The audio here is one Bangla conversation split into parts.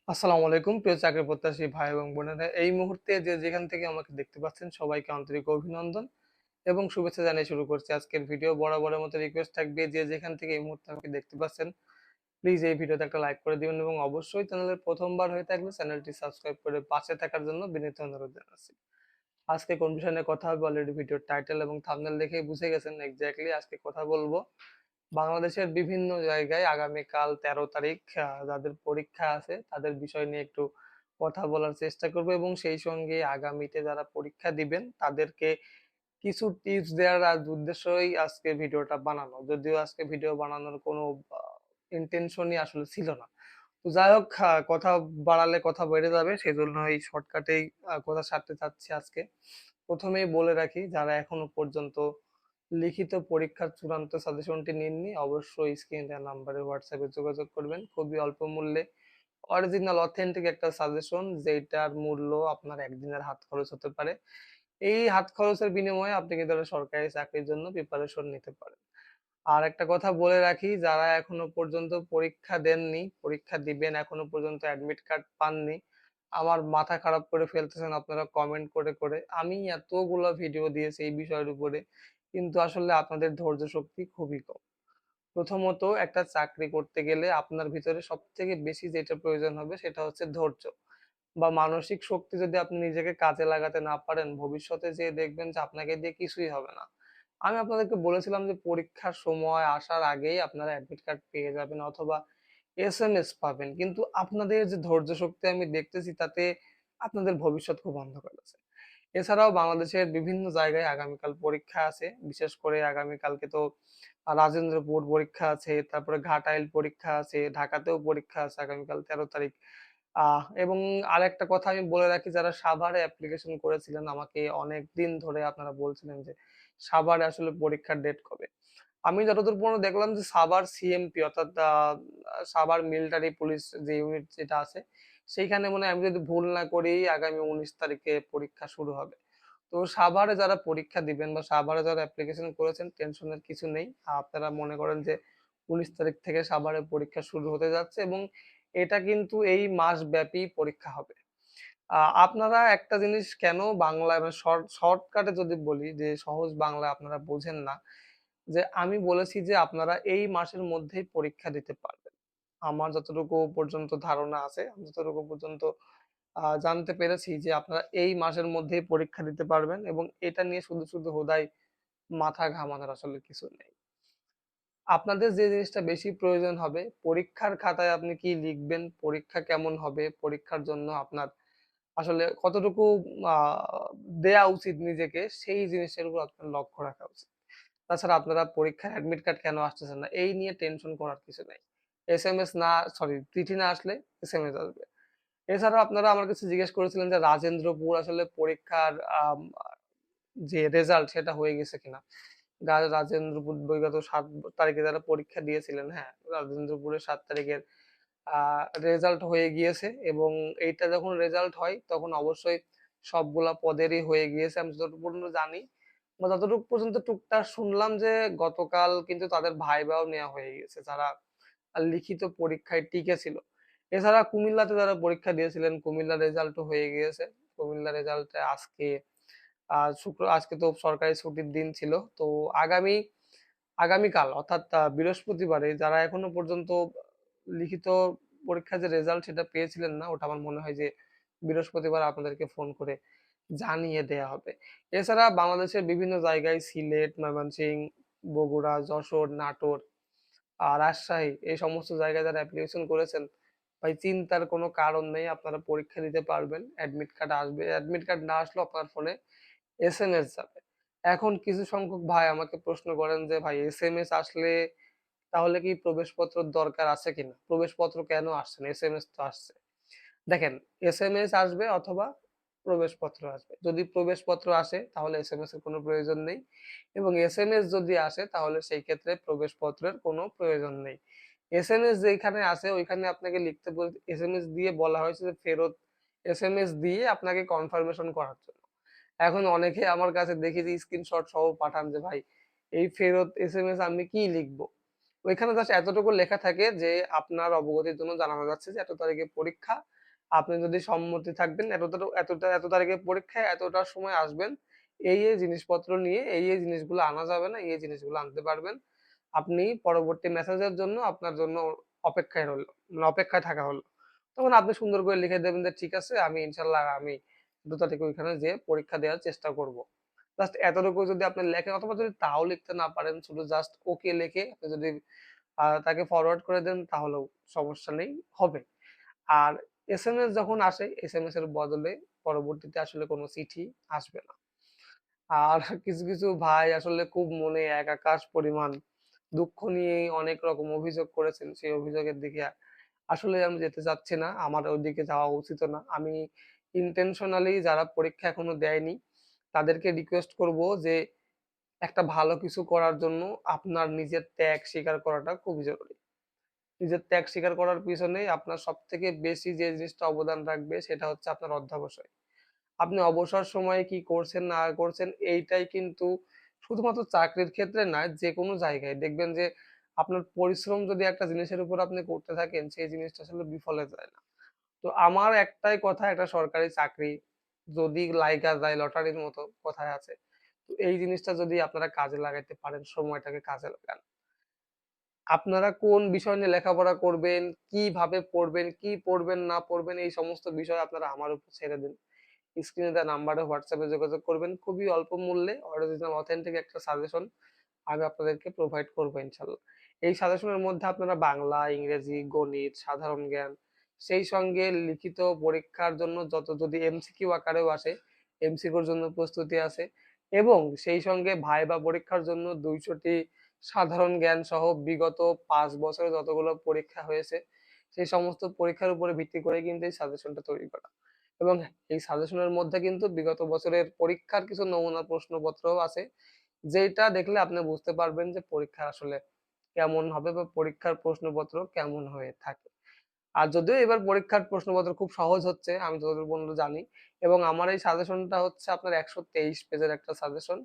আসসালামু আলাইকুম প্রিয় চাকরি প্রত্যাশী ভাই এবং বোনেরা, এই মুহূর্তে যে যেখান থেকে আমাকে দেখতে পাচ্ছেন সবাইকে আন্তরিক অভিনন্দন এবং শুভেচ্ছা জানিয়ে শুরু করছি আজকের ভিডিও। বরাবরের মতো রিকোয়েস্ট থাকবে, যে যেখান থেকে এই মুহূর্তে আমাকে দেখতে পাচ্ছেন প্লিজ এই ভিডিওতে একটা লাইক করে দিবেন এবং অবশ্যই চ্যানেলের প্রথমবার হয়ে থাকলে চ্যানেলটি সাবস্ক্রাইব করে পাশে থাকার জন্য বিনীত অনুরোধ জানাচ্ছি। আজকে কোন বিষয় নিয়ে কথা হবে অলরেডি ভিডিওর টাইটেল এবং থাম্বনেল দেখেই বুঝে গেছেন এক্স্যাক্টলি আজকে কথা বলবো বাংলাদেশের বিভিন্ন জায়গায় আগামীকাল 13 তারিখ যাদের পরীক্ষা আছে তাদের বিষয় নিয়ে একটু কথা বলার চেষ্টা করব এবং সেই সঙ্গে আগামীতে যারা পরীক্ষা দিবেন তাদেরকে কিছু টিপস দেওয়ার উদ্দেশ্যই আজকে ভিডিওটা বানানো। যদিও আজকে ভিডিও বানানোর কোনো ইন্টেনশনই আসলে ছিল না। তো যাই হোক, কথা বাড়ালে কথা বেড়ে যাবে, সেজন্য এই শর্টকাটেই কথা সারতে চাচ্ছি আজকে। প্রথমেই বলে রাখি, যারা এখনো পর্যন্ত লিখিত পরীক্ষার চূড়ান্ত সাজেশনটি নেননি অবশ্যই স্ক্রিনে দেওয়া নাম্বারে হোয়াটসঅ্যাপে যোগাযোগ করবেন। খুবই অল্প মূল্যে অরিজিনাল অথেন্টিক একটা সাজেশন, যেটার মূল্য আপনার একদিনের হাত খরচ হতে পারে। এই হাত খরচের বিনিময়ে আপনি কিন্তু একটা সরকারি চাকরির জন্য প্রিপারেশন নিতে পারেন। আর একটা কথা বলে রাখি, যারা এখনো পর্যন্ত পরীক্ষা দেননি, পরীক্ষা দিবেন, এখনো পর্যন্ত অ্যাডমিট কার্ড পাননি, আমার মাথা খারাপ করে ফেলতেছেন আপনারা কমেন্ট করে করে। আমি এতগুলো ভিডিও দিয়েছি এই বিষয়ের উপরে, কিন্তু আসলে আপনাদের ধৈর্য শক্তি খুবই কম। প্রথমত, একটা চাকরি করতে গেলে আপনার ভিতরে সবথেকে বেশি যেটা প্রয়োজন হবে সেটা হচ্ছে ধৈর্য বা মানসিক শক্তি। যদি আপনি নিজেকে কাজে লাগাতে না পারেন, ভবিষ্যতে যেয়ে দেখবেন যে আপনাকে দিয়ে কিছুই হবে না। আমি আপনাদেরকে বলেছিলাম যে পরীক্ষার সময় আসার আগেই আপনারা অ্যাডমিট কার্ড পেয়ে যাবেন অথবা এসএমএস পাবেন। কিন্তু আপনাদের যে ধৈর্য শক্তি আমি দেখতেছি, তাতে আপনাদের ভবিষ্যৎ খুব অন্ধকার আছে। এছাড়াও বাংলাদেশের বিভিন্ন জায়গায় আগামীকাল পরীক্ষা আছে। বিশেষ করে আগামীকালকে তো রাজেন্দ্রপুর পরীক্ষা আছে, তারপরে ঘাটাইল পরীক্ষা আছে, ঢাকাতেও পরীক্ষা আছে আগামীকাল 13 তারিখ। এবং আরেকটা কথা আমি বলে রাখি, যারা সাভারে অ্যাপ্লিকেশন করেছিলেন, আমাকে অনেকদিন ধরে আপনারা বলছিলেন যে সাভারে আসলে পরীক্ষার ডেট কবে? আমি যতদূর পর্যন্ত দেখলাম যে সাভার সিএমপি অর্থাৎ সাভার মিলিটারি পুলিশ যে ইউনিট যেটা আছে, সেইখানে মনে হয় আমি যদি ভুল না করি আগামী 19 তারিখে পরীক্ষা শুরু হবে। তো সাভারে যারা পরীক্ষা দিবেন বা সাভারে যারা অ্যাপ্লিকেশন করেছেন, টেনশনের কিছু নেই। আপনারা মনে করেন যে 19 তারিখ থেকে সাভারে পরীক্ষা শুরু হতে যাচ্ছে এবং এটা কিন্তু এই মাসব্যাপী পরীক্ষা হবে। আপনারা একটা জিনিস কেন বাংলায় মানে শর্টকাটে যদি বলি, যে সহজ বাংলায় আপনারা বোঝেন না, যে আমি বলেছি যে আপনারা এই মাসের মধ্যেই পরীক্ষা দিতে পারবেন। আমার যতটুকু পর্যন্ত ধারণা আছে, আমি যতটুকু পর্যন্ত জানতে পেরেছি যে আপনারা এই মাসের মধ্যেই পরীক্ষা দিতে পারবেন এবং এটা নিয়ে শুধু হুদাই মাথা ঘামানোর আসলে কিছু নেই। আপনাদের যে জিনিসটা বেশি প্রয়োজন হবে, পরীক্ষার খাতায় আপনি কি লিখবেন, পরীক্ষা কেমন হবে, পরীক্ষার জন্য আপনার আসলে কতটুকু আ দেয়া উচিত নিজেকে, সেই জিনিসের উপর আপনার লক্ষ্য রাখা উচিত। তাছাড়া আপনারা পরীক্ষার অ্যাডমিট কার্ড কেন আসতেছে না, এই নিয়ে টেনশন করার কিছু নাই। এসএমএস না, সরি, চিঠি না আসলে এসএমএস আসবে। এছাড়াও আপনারা আমার কাছে জিজ্ঞেস করেছিলেন যে রাজেন্দ্রপুর আসলে পরীক্ষার যে রেজাল্ট সেটা হয়ে গেছে কিনা? রাজেন্দ্রপুর বিগত ৭ তারিখে যারা পরীক্ষা দিয়েছিলেন, হ্যাঁ, রাজেন্দ্রপুরের ৭ তারিখের আ রেজাল্ট হয়ে গিয়েছে এবং এইটা যখন রেজাল্ট হয় তখন অবশ্যই সবগুলা পদেরই হয়ে গিয়েছে। আমি যতটুকু পর্যন্ত জানি বা যতটুকু পর্যন্ত টুকটাক শুনলাম যে গতকাল কিন্তু তাদের ভাইবাও নেয়া হয়ে গিয়েছে, যারা লিখিত পরীক্ষায় টিকেছিল। এছাড়া কুমিল্লাতে যারা পরীক্ষা দিয়েছিলেন, কুমিল্লার রেজাল্টও হয়ে গিয়েছে। কুমিল্লার রেজাল্টে আজকে তো সরকারি ছুটির দিন ছিল। তো আগামীকাল অর্থাৎ বৃহস্পতিবারে যারা এখনো পর্যন্ত লিখিত পরীক্ষার যে রেজাল্ট সেটা পেয়েছিলেন না, ওটা আমার মনে হয় যে বৃহস্পতিবার আপনাদেরকে ফোন করে জানিয়ে দেয়া হবে। এছাড়া বাংলাদেশের বিভিন্ন জায়গায় সিলেট, ময়মনসিংহ, বগুড়া, যশোর, নাটোর, রাজশাহী, এই সমস্ত জায়গায় যারা অ্যাপ্লিকেশন করেছেন, ভাই চিন্তার কোনো কারণ নেই। আপনারা পরীক্ষা দিতে পারবেন। অ্যাডমিট কার্ড আসবে। অ্যাডমিট কার্ড না আসলেও আপনার ফোনে এসএমএস যাবে। এখন কিছু সংখ্যক ভাই আমাকে প্রশ্ন করেন যে, "ভাই এসএমএস আসলে তাহলে কি প্রবেশপত্রর দরকার আছে কিনা? প্রবেশপত্র কেন আসছে না? এসএমএস তো আসছে।" দেখেন, এসএমএস আসবে অথবা প্রবেশপত্র আসবে। যদি প্রবেশপত্র আসে তাহলে এসএমএস এর কোনো প্রয়োজন নেই এবং এসএমএস যদি আসে তাহলে সেই ক্ষেত্রে প্রবেশপত্রের কোনো প্রয়োজন নেই। এসএমএস যেইখানে আসে ওইখানে আপনাকে লিখতে এসএমএস দিয়ে বলা হয়েছে যে ফেরত এসএমএস দিয়ে আপনাকে কনফার্মেশন করার জন্য। এখন অনেকে আমার কাছে দেখি যে স্ক্রিনশট সহ পাঠান যে, "ভাই এই ফেরত এসএমএস আমি কি লিখবো?" ওইখানে জাস্ট এতটুকু লেখা থাকে যে আপনার অবগতির জন্য জানানো যাচ্ছে যে এত তারিখে পরীক্ষা। আপনি যদি সম্মতি থাকবেন এত তারিখে পরীক্ষায় এতটার সময় আসবেন। এই জিনিসপত্র নিয়ে এই জিনিসগুলো আনা যাবে না, এই জিনিসগুলো আনতে পারবেন। আপনি পরবর্তী মেসেজের জন্য আপনার জন্য অপেক্ষায় রইল, মানে অপেক্ষায় থাকা হলো। তখন আপনি সুন্দর করে লিখে দেবেন যে ঠিক আছে, আমি ইনশাল্লাহ আমি 2 তারিখে ওইখানে যেয়ে পরীক্ষা দেওয়ার চেষ্টা করব। জাস্ট এতটুকু যদি আপনি লেখেন, অথবা যদি তাও লিখতে না পারেন, শুধু জাস্ট ওকে লিখে আপনি যদি তাকে ফরওয়ার্ড করে দেন তাহলেও সমস্যা নেই, হবে। আর এসএমএস যখন আসে, এসএমএস এর বদলে পরবর্তীতে আসলে কোনো চিঠি আসবে না। আর কিছু ভাই আসলে খুব মনে এক আকাশ পরিমাণ দুঃখ নিয়ে অনেক রকম অভিযোগ করেছেন। সেই অভিযোগের দিকে আসলে আমি যেতে চাচ্ছি না। আমার ওইদিকে যাওয়া উচিতও না। আমি ইনটেনশনালি যারা পরীক্ষা এখনো দেয়নি তাদেরকে রিকোয়েস্ট করব যে একটা ভালো কিছু করার জন্য আপনার নিজের ত্যাগ স্বীকার করাটা খুবই জরুরি। নিজের ত্যাগ স্বীকার করার পিছনে আপনার সবথেকে বেশি যে জিনিসটা অবদান রাখবে সেটা হচ্ছে আপনার অধ্যবসায়। আপনি অবসর সময়ে কি করছেন না করছেন এইটাই কিন্তু শুধুমাত্র চাকরির ক্ষেত্রে নয়, যেকোনো জায়গায় দেখবেন যে আপনার পরিশ্রম যদি একটা জিনিসের উপর আপনি করতে থাকেন সেই জিনিসটা আসলে বিফলে যায় না। তো আমার একটাই কথা, একটা সরকারি চাকরি যদি লাইগা যায় লটারির মতো কথায় আছে। তো এই জিনিসটা যদি আপনারা কাজে লাগাইতে পারেন, সময়টাকে কাজে লাগান। আপনারা কোন বিষয় নিয়ে লেখাপড়া করবেন, কিভাবে পড়বেন, কি পড়বেন না পড়বেন এই সমস্ত বিষয় আপনারা আমার উপর ছেড়ে দিন। স্ক্রিনে দেওয়া নাম্বারে হোয়াটসঅ্যাপে যোগাযোগ করবেন। খুবই অল্প মূল্যে অরিজিনাল অথেন্টিক একটা সাজেশন আমি আপনাদেরকে প্রোভাইড করবো ইনশাল্লাহ। এই সাজেশনের মধ্যে আপনারা বাংলা, ইংরেজি, গণিত, সাধারণ জ্ঞান, সেই সঙ্গে লিখিত পরীক্ষার জন্য যত যদি এমসিকিউ আকারেও আসে, এমসিকিউর জন্য প্রস্তুতি আছে, এবং সেই সঙ্গে ভাইবা পরীক্ষার জন্য 200 টি সাধারণ জ্ঞান সহ বিগত 5 বছরে যতগুলো পরীক্ষা হয়েছে সেই সমস্ত পরীক্ষার উপরে ভিত্তি করে কিন্তু এই সাজেশনটা তৈরি করা। এবং এই সাজেশনের মধ্যে কিন্তু বিগত বছরের পরীক্ষার কিছু নমুনা প্রশ্নপত্রও আছে, যেটা দেখলে আপনি বুঝতে পারবেন যে পরীক্ষা আসলে কেমন হবে বা পরীক্ষার প্রশ্নপত্র কেমন হয়ে থাকে। আর যদিও এবার পরীক্ষার প্রশ্নপত্র খুব সহজ হচ্ছে আমি যতদূর পর্যন্ত জানি, এবং আমার এই সাজেশনটা হচ্ছে আপনার 123 পেজের একটা সাজেশন,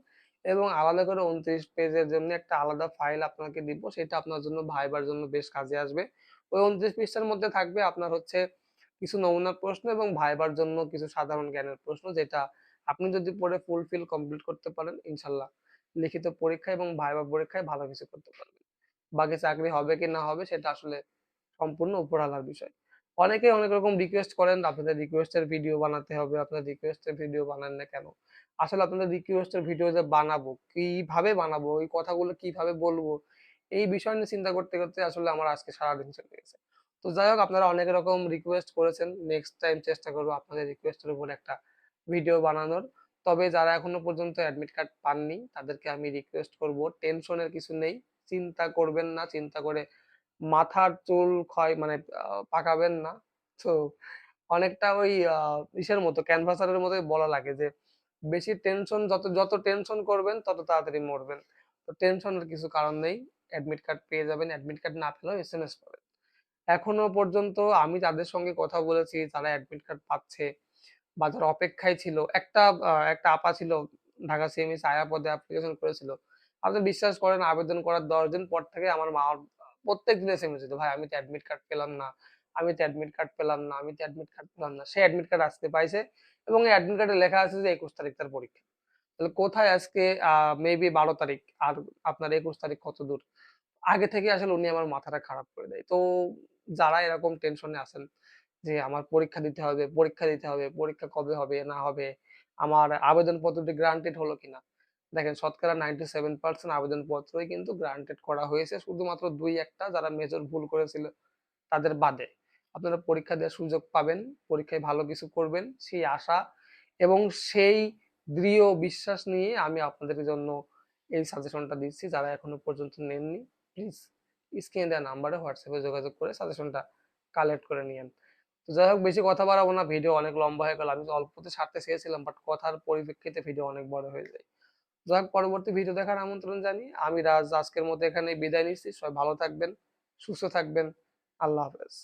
এবং আলাদা করে 29 পেজের জন্য একটা আলাদা ফাইল আপনাকে দিব, সেটা আপনার জন্য ভাইবার জন্য বেশ কাজে আসবে। ওই 29 পৃষ্ঠার মধ্যে থাকবে আপনার হচ্ছে কিছু নমুনা প্রশ্ন এবং ভাইবার জন্য কিছু সাধারণ জ্ঞানের প্রশ্ন, যেটা আপনি যদি পড়ে ফুলফিল কমপ্লিট করতে পারেন ইনশাল্লাহ লিখিত পরীক্ষা এবং ভাইবা পরীক্ষায় ভালো কিছু করতে পারবেন। বাকি চাকরি হবে কি না হবে সেটা আসলে সম্পূর্ণ উপরওয়ালার বিষয়। অনেকেই অনেক রকম রিকোয়েস্ট করেন, আপনাদের রিকোয়েস্টের ভিডিও বানাতে হবে, আপনার রিকোয়েস্টের ভিডিও বানান না কেন? আসলে আপনাদের রিকোয়েস্টের ভিডিও যে বানাবো, কিভাবে বানাবো, ওই কথাগুলো কিভাবে বলবো, এই বিষয় নিয়ে চিন্তা করতে আসলে আমার আজকে সারাদিন চলে গেছে। তো যাই হোক, আপনারা অনেক রকম রিকোয়েস্ট করেছেন। নেক্সট টাইম চেষ্টা করব আপনাদের রিকোয়েস্টের উপর একটা ভিডিও বানানোর। তবে যারা এখনো পর্যন্ত অ্যাডমিট কার্ড পাননি তাদেরকে আমি রিকোয়েস্ট করব, টেনশনের কিছু নেই। চিন্তা করবেন না, চিন্তা করে মাথার চুল ক্ষয় মানে পাকাবেন না। তো অনেকটা ওই ইসের মতো ক্যানভাসারের মতোই বলা লাগে যে বেশি টেনশন, যত টেনশন করবেন তত তাড়াতাড়ি মরবেন। তো টেনশনের কিছু কারণ নেই। অ্যাডমিট কার্ড পেয়ে যাবেন। অ্যাডমিট কার্ড না পেলেও এসএমএস পাবেন। এখনো পর্যন্ত আমি যাদের সঙ্গে কথা বলেছি যারা অ্যাডমিট কার্ড পাচ্ছে বা যারা অপেক্ষায় ছিল, একটা আপা ছিল ঢাকা সিএমএইচ আয়া পদে অ্যাপ্লিকেশন করেছিল। আপনি বিশ্বাস করেন আবেদন করার 10 দিন পর থেকে আমার মা প্রত্যেকদিন এসএমএস দিত, ভাই আমি তো অ্যাডমিট কার্ড পেলাম না, আমি তো অ্যাডমিট কার্ড পেলাম না, আমি তো অ্যাডমিট কার্ড পেলাম না। সে অ্যাডমিট কার্ড আজকে পাইছে এবং এই অ্যাডমিট কার্ডে লেখা আছে যে 21 তারিখ তার পরীক্ষা। তাহলে কোথায় আজকে মেবি 12 তারিখ, আর আপনার 21 তারিখ কত দূর? আগে থেকে আসলে উনি আমার মাথাটা খারাপ করে দেয়। তো যারা এরকম টেনশনে আছেন যে আমার পরীক্ষা দিতে হবে, পরীক্ষা কবে হবে না হবে, আমার আবেদনপত্রটি গ্রান্টেড হলো কিনা? দেখেন শতকরা 97% আবেদনপত্রই কিন্তু গ্রান্টেড করা হয়েছে। শুধুমাত্র ২-১ টা যারা মেজর ভুল করেছিল তাদের বাদে। আপনারা পরীক্ষা দেওয়ার সুযোগ পাবেন, পরীক্ষায় ভালো কিছু করবেন সেই আশা এবং সেই দৃঢ় বিশ্বাস নিয়ে আমি আপনাদের জন্য এই সাজেশনটা দিচ্ছি। যারা এখনো পর্যন্ত নেননি, প্লিজ স্ক্রিনে দেওয়া নাম্বারে হোয়াটসঅ্যাপে যোগাযোগ করে সাজেশনটা কালেক্ট করে নিয়েন। তো যাই হোক, বেশি কথা বাড়াবো না, ভিডিও অনেক লম্বা হয়ে গেল। আমি তো অল্পতে সারতে চেয়েছিলাম বাট কথার পরিপ্রেক্ষিতে ভিডিও অনেক বড় হয়ে যায়। যাই হোক, পরবর্তী ভিডিও দেখার আমন্ত্রণ জানিয়ে আমি রাজ আজকের মতো এখানেই বিদায় নিচ্ছি। সবাই ভালো থাকবেন, সুস্থ থাকবেন। আল্লাহ হাফেজ।